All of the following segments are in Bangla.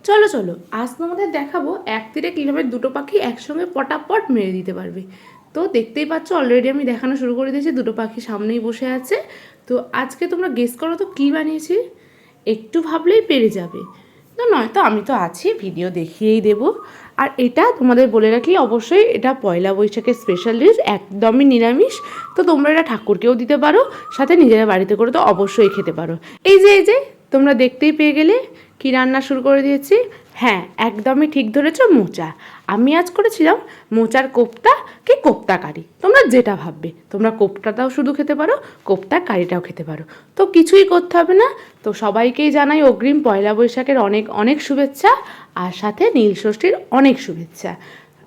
চলো চলো, আজ তোমাদের দেখাবো এক তীরে কীভাবে দুটো পাখি একসঙ্গে পটাপট মেরে দিতে পারবে। তো দেখতেই পাচ্ছ অলরেডি আমি দেখানো শুরু করে দিয়েছি, দুটো পাখি সামনেই বসে আছে। তো আজকে তোমরা গেস করো তো কী বানিয়েছি, একটু ভাবলেই পেরে যাবে। তো নয়তো আমি তো আছি, ভিডিও দেখিয়েই দেবো। আর এটা তোমাদের বলে রাখি, অবশ্যই এটা পয়লা বৈশাখের স্পেশাল ডিশ, একদমই নিরামিষ। তো তোমরা এটা ঠাকুরকেও দিতে পারো, সাথে নিজেরা বাড়িতে করে তো অবশ্যই খেতে পারো। এই যে তোমরা দেখতেই পেয়ে গেলে কি রান্না শুরু করে দিয়েছি। হ্যাঁ, একদমই ঠিক ধরেছ, মোচা। আমি আজ করেছিলাম মোচার কোপ্তা কি কোপ্তা কারি, তোমরা যেটা ভাববে। তোমরা কোপ্তাটাও শুধু খেতে পারো, কোপ্তা কারিটাও খেতে পারো। তো কিছুই করতে হবে না। তো সবাইকেই জানাই অগ্রিম পয়লা বৈশাখের অনেক অনেক শুভেচ্ছা, আর সাথে নীল ষষ্ঠীর অনেক শুভেচ্ছা।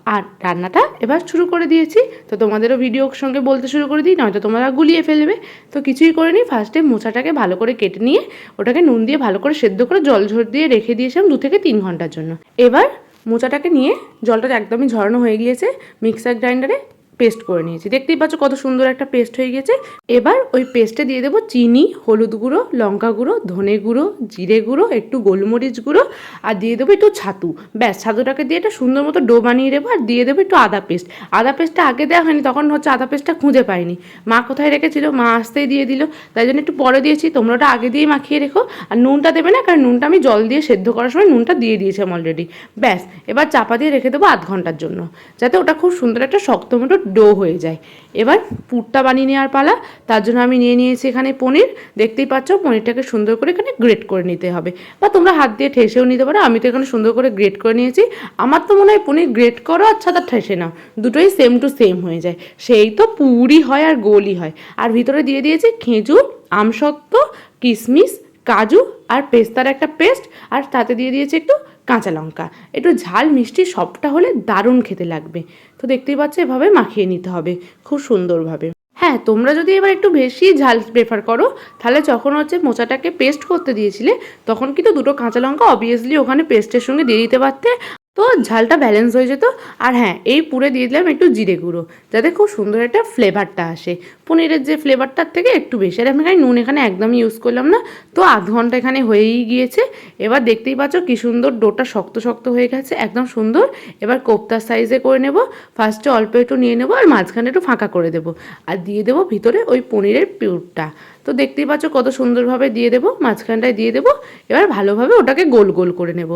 আর রান্নাটা এবার শুরু করে দিয়েছি, তো তোমাদেরও ভিডিওর সঙ্গে বলতে শুরু করে দিই, নয়তো তোমরা গুলিয়ে ফেলবে। তো কিছুই করে নিই, ফার্স্টে মোচাটাকে ভালো করে কেটে নিয়ে ওটাকে নুন দিয়ে ভালো করে সেদ্ধ করে জল ঝর দিয়ে রেখে দিয়েছিলাম 2 থেকে 3 ঘন্টার জন্য। এবার মোচাটাকে নিয়ে, জলটা একদমই ঝরানো হয়ে গিয়েছে, মিক্সার গ্রাইন্ডারে পেস্ট করে নিয়েছি। দেখতেই পাচ্ছ কত সুন্দর একটা পেস্ট হয়ে গেছে। এবার ওই পেস্টে দিয়ে দেবো চিনি, হলুদ গুঁড়ো, লঙ্কা গুঁড়ো, ধনে গুঁড়ো, জিরে গুঁড়ো, একটু গোলমরিচ গুঁড়ো, আর দিয়ে দেবো একটু ছাতু। ব্যাস, ছাতুটাকে দিয়ে একটা সুন্দর মতো ডো বানিয়ে দেবো। আর দিয়ে দেবো একটু আদা পেস্ট। আদা পেস্টটা আগে দেওয়া হয়নি, তখন আদা পেস্টটা খুঁজে পাইনি, মা কোথায় রেখেছিল, মা আসতেই দিয়ে দিল, তাই জন্য একটু পরে দিয়েছি। তোমরা ওটা আগে দিয়ে মাখিয়ে রেখো। আর নুনটা দেবে না, কারণ নুনটা আমি জল দিয়ে সেদ্ধ করার সময় নুনটা দিয়ে দিয়েছিলাম অলরেডি। ব্যাস, এবার চাপা দিয়ে রেখে দেবো 1/2 ঘন্টার জন্য, যাতে ওটা খুব সুন্দর একটা শক্ত মতো ডো হয়ে যায়। এবার পুরটা বানিয়ে নেওয়ার পালা। তার জন্য আমি নিয়ে নিয়েছি এখানে পনির। দেখতেই পাচ্ছ, পনিরটাকে সুন্দর করে এখানে গ্রেট করে নিতে হবে, বা তোমরা হাত দিয়ে ঠেসেও নিতে পারো। আমি তো এখানে সুন্দর করে গ্রেট করে নিয়েছি। আমার তো মনে হয় পনির গ্রেট করো আর সাথে ঠেসে নাও, দুটোই সেম টু সেম হয়ে যায়, সেই তো পুরি হয় আর গোলই হয়। আর ভিতরে দিয়ে দিয়েছি খেজুর, আমসত্ত্ব, কিশমিশ, কাজু আর পেস্তার একটা পেস্ট, আর তাতে দিয়ে দিয়েছি একটু কাঁচা লঙ্কা। একটু ঝাল মিষ্টি সবটা হলে দারুণ খেতে লাগবে। তো দেখতেই পাচ্ছ, এভাবে মাখিয়ে নিতে হবে খুব সুন্দরভাবে। হ্যাঁ, তোমরা যদি এবার একটু বেশি ঝাল প্রেফার করো, তাহলে যখন মোচাটাকে পেস্ট করতে দিয়েছিলে, তখন কিন্তু 2টো কাঁচা লঙ্কা অবভিয়াসলি ওখানে পেস্টের সঙ্গে দিয়ে দিতে পারতে, তো ঝালটা ব্যালেন্স হয়ে যেত। আর হ্যাঁ, এই পুরে দিয়ে দিলাম একটু জিরে গুঁড়ো, যাতে খুব সুন্দর একটা ফ্লেভারটা আসে, পনিরের যে ফ্লেভারটার থেকে একটু বেশি। আর আমি নুন এখানে একদমই ইউজ করলাম না। তো 1/2 ঘন্টা এখানে হয়েই গিয়েছে। এবার দেখতেই পাচ্ছ কি সুন্দর ডোটা শক্ত শক্ত হয়ে গেছে, একদম সুন্দর। এবার কোপ্তার সাইজে করে নেব। ফার্স্টে অল্প একটু নিয়ে নেবো, আর মাঝখানে একটু ফাঁকা করে দেবো, আর দিয়ে দেবো ভিতরে ওই পনিরের পিউরটা। তো দেখতেই পাচ্ছ কত সুন্দরভাবে দিয়ে দেবো, মাঝখানটায় দিয়ে দেবো। এবার ভালোভাবে ওটাকে গোল গোল করে নেব।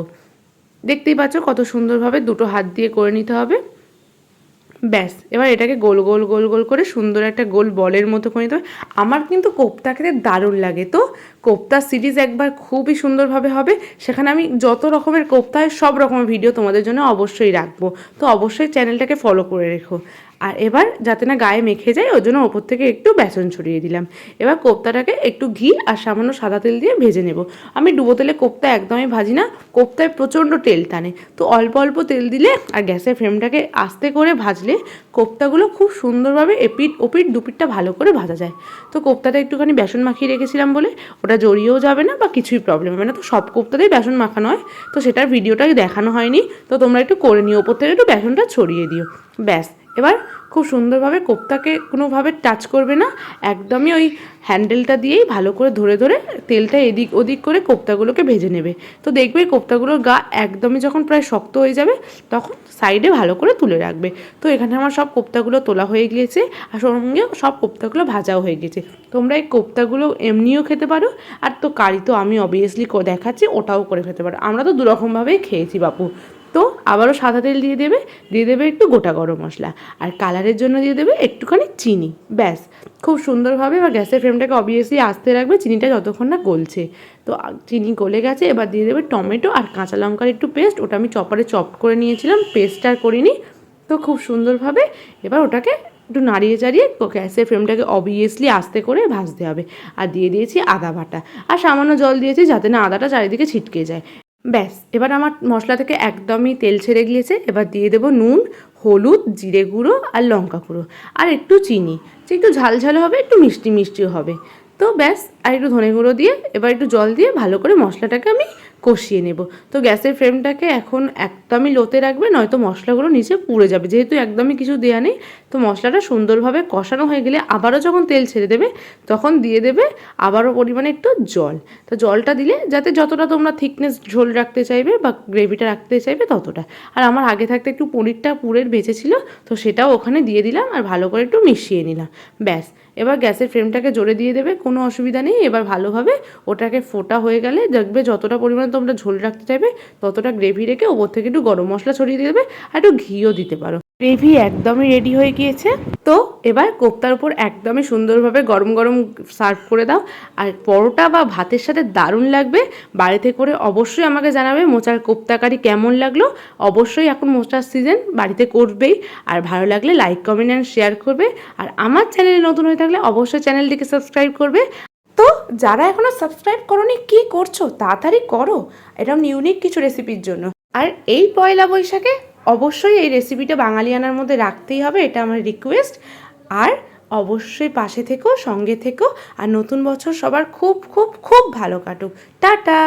দেখতেই পাচ্ছ কত সুন্দরভাবে 2টো হাত দিয়ে করে নিতে হবে। ব্যাস, এবার এটাকে গোল গোল গোল গোল করে সুন্দর একটা গোল বলের মতো করে নিতে হবে। আমার কিন্তু কোপ্তা খেতে দারুণ লাগে। তো কোপ্তা সিরিজ একবার খুবই সুন্দরভাবে হবে, সেখানে আমি যত রকমের কোপ্তা হয় সব রকমের ভিডিও তোমাদের জন্য অবশ্যই রাখবো। তো অবশ্যই চ্যানেলটাকে ফলো করে রেখো। আর এবার যাতে না গায়ে মেখে যায়, ওই জন্য ওপর থেকে একটু বেসন ছড়িয়ে দিলাম। এবার কোপ্তাটাকে একটু ঘি আর সামান্য সাদা তেল দিয়ে ভেজে নেব। আমি ডুবো তেলে কোপ্তা একদমই ভাজি না, কোপ্তায় প্রচণ্ড তেল টানে। তো অল্প অল্প তেল দিলে আর গ্যাসের ফ্লেমটাকে আস্তে করে ভাজলে কোপ্তাগুলো খুব সুন্দরভাবে এপিট ওপিট দুপিটটা ভালো করে ভাজা যায়। তো কোপ্তাটা একটুখানি বেসন মাখিয়ে রেখেছিলাম বলে ওটা জড়িয়েও যাবে না বা কিছুই প্রবলেম হবে না। তো সব কোপ্তাতেই বেসন মাখানো হয়, তো সেটার ভিডিওটা দেখানো হয়নি, তো তোমরা একটু করে নিও, ওপর থেকে একটু বেসনটা ছড়িয়ে দিও। ব্যাস, এবার খুব সুন্দরভাবে কোপ্তাকে কোনোভাবে টাচ করবে না, একদমই ওই হ্যান্ডেলটা দিয়েই ভালো করে ধরে ধরে তেলটা এদিক ওদিক করে কোপ্তাগুলোকে ভেজে নেবে। তো দেখবে কোপ্তাগুলোর গা একদমই যখন প্রায় শক্ত হয়ে যাবে, তখন সাইডে ভালো করে তুলে রাখবে। তো এখানে আমার সব কোপ্তাগুলো তোলা হয়ে গিয়েছে, আর সঙ্গে সব কোপ্তাগুলো ভাজাও হয়ে গেছে। তোমরা এই কোপ্তাগুলো এমনিও খেতে পারো, আর তো কারি তো আমি অবভিয়াসলি দেখাচ্ছি, ওটাও করে খেতে পারো। আমরা তো 2 রকমভাবেই খেয়েছি বাপু। তো আবারও সাদা তেল দিয়ে দেবে একটু গোটা গরম মশলা, আর কালারের জন্য দিয়ে দেবে একটুখানি চিনি। ব্যাস, খুব সুন্দরভাবে। এবার গ্যাসের ফ্লেমটাকে অবভিয়াসলি আস্তে রাখবে, চিনিটা যতক্ষণ না গলছে। তো চিনি গলে গেছে, এবার দিয়ে দেবে টমেটো আর কাঁচা লঙ্কার একটু পেস্ট, ওটা আমি চপারে চপ করে নিয়েছিলাম, পেস্টটা আর করিনি। তো খুব সুন্দরভাবে এবার ওটাকে একটু নাড়িয়ে চাড়িয়ে গ্যাসের ফ্লেমটাকে অবভিয়াসলি আস্তে করে ভাজতে হবে। আর দিয়ে দিয়েছি আদা বাটা, আর সামান্য জল দিয়েছি যাতে না আদাটা চারিদিকে ছিটকে যায়। ব্যাস, এবার আমার মশলা থেকে একদমই তেল ছেড়ে গিয়েছে। এবার দিয়ে দেবো নুন, হলুদ, জিরে গুঁড়ো আর লঙ্কা গুঁড়ো, আর একটু চিনি, যে একটু ঝাল ঝাল হবে, একটু মিষ্টি মিষ্টিও হবে। তো ব্যাস, আর একটু ধনে গুঁড়ো দিয়ে এবার একটু জল দিয়ে ভালো করে মশলাটাকে আমি কষিয়ে নেব। তো গ্যাসের ফ্লেমটাকে এখন একদমই লোতে রাখবে, নয়তো মশলাগুলো নিচে পুড়ে যাবে। যেহেতু একদমই কিছু দেওয়া নেই, তো মশলাটা সুন্দরভাবে কষানো হয়ে গেলে আবারও যখন তেল ছেড়ে দেবে তখন দিয়ে দেবে আবারও পরিমাণে একটু জল। তো জলটা দিলে যাতে যতটা তোমরা থিকনেস ঝোল রাখতে চাইবে বা গ্রেভিটা রাখতে চাইবে ততটা। আর আমার আগে থাকতে একটু পনিরটা পুরের বেঁচেছিল, তো সেটাও ওখানে দিয়ে দিলাম আর ভালো করে একটু মিশিয়ে নিলাম। ব্যাস, এবার গ্যাসের ফ্লেমটাকে জোরে দিয়ে দেবে, কোনো অসুবিধা নেই। এবার ভালোভাবে ওটাকে ফোটা হয়ে গেলে দেখবে যতটা পরিমাণে তোমরা ঝোল রাখতে চাইবে ততটা গ্রেভি রেখে ওপর থেকে একটু গরম মশলা ছড়িয়ে দিয়ে দেবে আর একটু ঘিও দিতে পারো। গ্রেভি একদমই রেডি হয়ে গিয়েছে। তো এবার কোপ্তার উপর একদমই সুন্দরভাবে গরম গরম সার্ভ করে দাও। আর পরোটা বা ভাতের সাথে দারুণ লাগবে। বাড়িতে করে অবশ্যই আমাকে জানাবে মোচার কোপ্তা কারি কেমন লাগলো। অবশ্যই এখন মোচার সিজন, বাড়িতে করবেই। আর ভালো লাগলে লাইক কমেন্ট অ্যান্ড শেয়ার করবে। আর আমার চ্যানেলে নতুন হয়ে থাকলে অবশ্যই চ্যানেলটিকে সাবস্ক্রাইব করবে। তো যারা এখনও সাবস্ক্রাইব করোনি, কী করছো, তাড়াতাড়ি করো এরকম ইউনিক কিছু রেসিপির জন্য। আর এই পয়লা বৈশাখে অবশ্যই এই রেসিপিটা বাঙালিয়ানার মধ্যে রাখতেই হবে, এটা আমার রিকোয়েস্ট। আর অবশ্যই পাশে থেকো, সঙ্গে থেকো। আর নতুন বছর সবার খুব খুব খুব ভালো কাটুক। টাটা।